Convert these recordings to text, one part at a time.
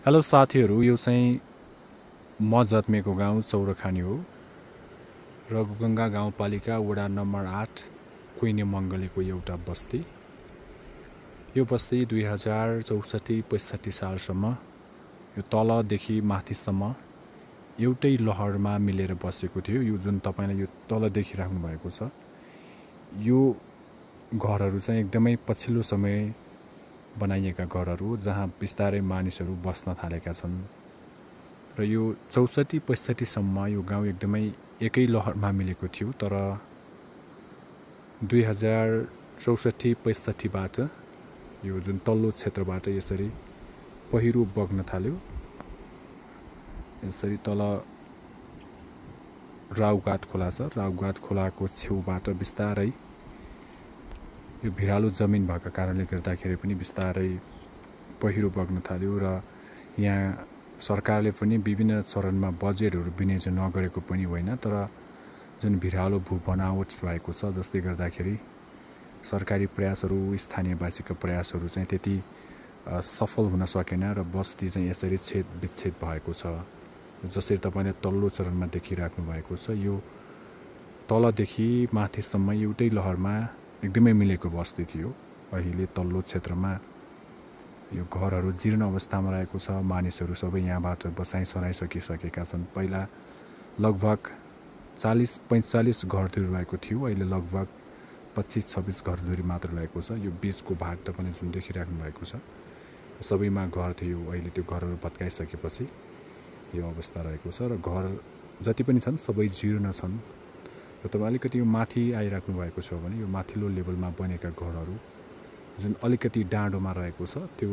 Hello साथीहरू, यो चाहिँ म जन्मेको गाउँ चौरखानी हो। रघुगङ्गा गाउँपालिका वडा नम्बर 8 कुइने मङ्गलेको एउटा बस्ती। यो बस्ती 2064-65 सालसम्म यो तलदेखि माथिसम्म एउटै लहरमा मिलेर बसेको थियो। यो जुन तपाईले यो तल देखिराख्नु भएको छ, यो घरहरू चाहिँ एकदमै पछिल्लो समय बनाइएका घरहरू जहाँ बिस्तारै मानिसहरू बस्न थालेका छन्। र यो 64-65 सम्म यो गाउँ एकदमै एकै लहरमा मिलेको थियो। तर 2064-65 बाट यो जुन तल्लो क्षेत्रबाट यसरी पहिरो बग्न थाल्यो। यसरी तल राउघाट खोला छ, राउघाट खोलाको छेउबाट बिस्तारै यो भिरालो जमिन भएका कारणले गर्दाखेरि पनि बिस्तारै पहिरो बग्न थाल्यो। र यहाँ सरकारले पनि विभिन्न चरणमा बजेटहरू विनियोजन नगरेको पनि होइन, तर जुन भिरालो भू बनावट रहेको छ, जसले गर्दाखेरि सरकारी प्रयासहरू, स्थानीयवासीका प्रयासहरू चाहिँ त्यति सफल हुन सकेन र बस्ती चाहिँ यसरी छेद विच्छेद भएको छ। जसरी तपाईले तल्लो चरणमा देखिराख्नु भएको छ, यो तलदेखि माथिसम्म एउटै लहरमा एकदमै मिलेको बस्ती थियो। अहिले तल्लो क्षेत्रमा यो घरहरू जीर्ण अवस्थामा रहेको छ। मानिसहरू सबै यहाँबाट बसाइ सराइसकिसकेका छन्। पहिला लगभग 40-45 घरधुरी रहेको थियो, अहिले लगभग 25-26 घरधुरी मात्र रहेको छ। यो बीचको भाग तपाईले जुन देखिराख्नु भएको छ, सबैमा घर थियो। अहिले त्यो घरहरू भत्काइसकेपछि यो अवस्था रहेको छ र घर जति पनि छन् सबै जीर्ण छन्। र तपाईँ अलिकति यो माथि आइराख्नु भएको छ भने यो माथिल्लो लेभलमा बनेका घरहरू जुन अलिकति डाँडोमा रहेको छ, त्यो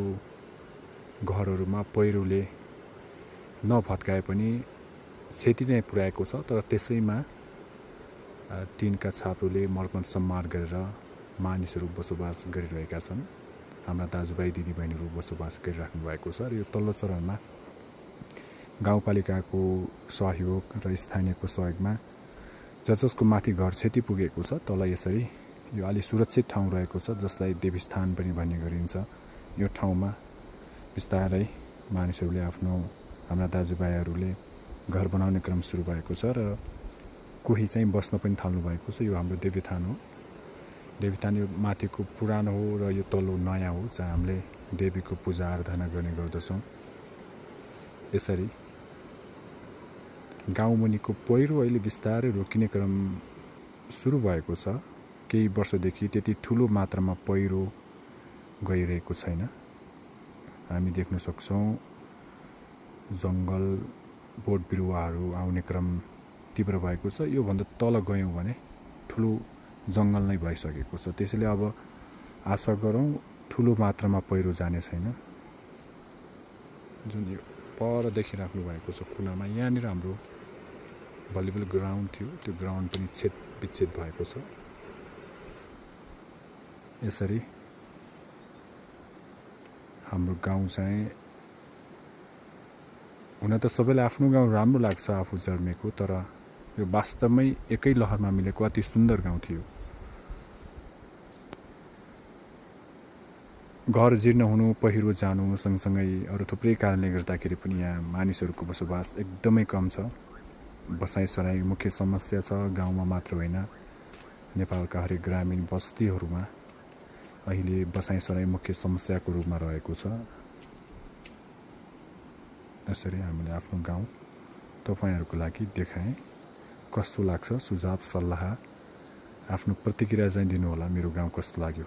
घरहरूमा पहिरोले नभत्काए पनि क्षति चाहिँ पुर्याएको छ। तर त्यसैमा टिनका छाप्रोले मर्मत सम्मार गरेर मानिसहरू बसोबास गरिरहेका छन्। हाम्रा दाजुभाइ दिदीबहिनीहरू बसोबास गरिराख्नु भएको छ। र यो तल्लो चरणमा गाउँपालिकाको सहयोग र स्थानीयको सहयोगमा जसको माथि घर क्षति पुगेको छ, तल यसरी यो अलि सुरक्षित ठाउँ रहेको छ, जसलाई देवीस्थान पनि भन्ने गरिन्छ। यो ठाउँमा बिस्तारै मानिसहरूले हाम्रा दाजुभाइहरूले घर बनाउने क्रम सुरु भएको छ र कोही चाहिँ बस्न पनि थाल्नु भएको छ। यो हाम्रो देवीस्थान हो। देवीस्थान यो माथिको पुरानो हो र यो तल्लो नयाँ हो, जहाँ हामीले देवीको पूजा आराधना गर्ने गर्दछौँ। यसरी गाउँमुनिको पहिरो अहिले बिस्तारै रोकिने क्रम सुरु भएको छ। केही वर्षदेखि त्यति ठुलो मात्रामा पहिरो गइरहेको छैन। हामी देख्न सक्छौँ जङ्गल, बोट बिरुवाहरू आउने क्रम तीव्र भएको छ। योभन्दा तल गयौँ भने ठुलो जङ्गल नै भइसकेको छ। त्यसैले अब आशा गरौँ ठुलो मात्रामा पहिरो जाने छैन। जुन यो पर देखिराख्नु भएको छ कुनामा, यहाँनिर हाम्रो भलिबल ग्राउन्ड थियो, त्यो ग्राउन्ड पनि छेद विच्छेद भएको छ। यसरी हाम्रो गाउँ चाहिँ हुन त सबैलाई आफ्नो गाउँ राम्रो लाग्छ, आफू जन्मेको, तर यो वास्तवमै एकै लहरमा मिलेको अति सुन्दर गाउँ थियो। घर जीर्ण हुनु, पहिरो जानु सँगसँगै अरू थुप्रै कारणले गर्दाखेरि पनि यहाँ मानिसहरूको बसोबास एकदमै कम छ। बसाइ सराइ मुख्य समस्या छ, गाउँमा मात्र होइन, नेपालका हरेक ग्रामीण बस्तीहरूमा अहिले बसाइ सराइ मुख्य समस्याको रूपमा रहेको छ। यसरी हामीले आफ्नो गाउँ तपाईहरुको लागि देखाएँ। कस्तो लाग्छ? सुझाव सल्लाह आफ्नो प्रतिक्रिया चाहिँ दिनुहोला। मेरो गाउँ कस्तो लाग्यो?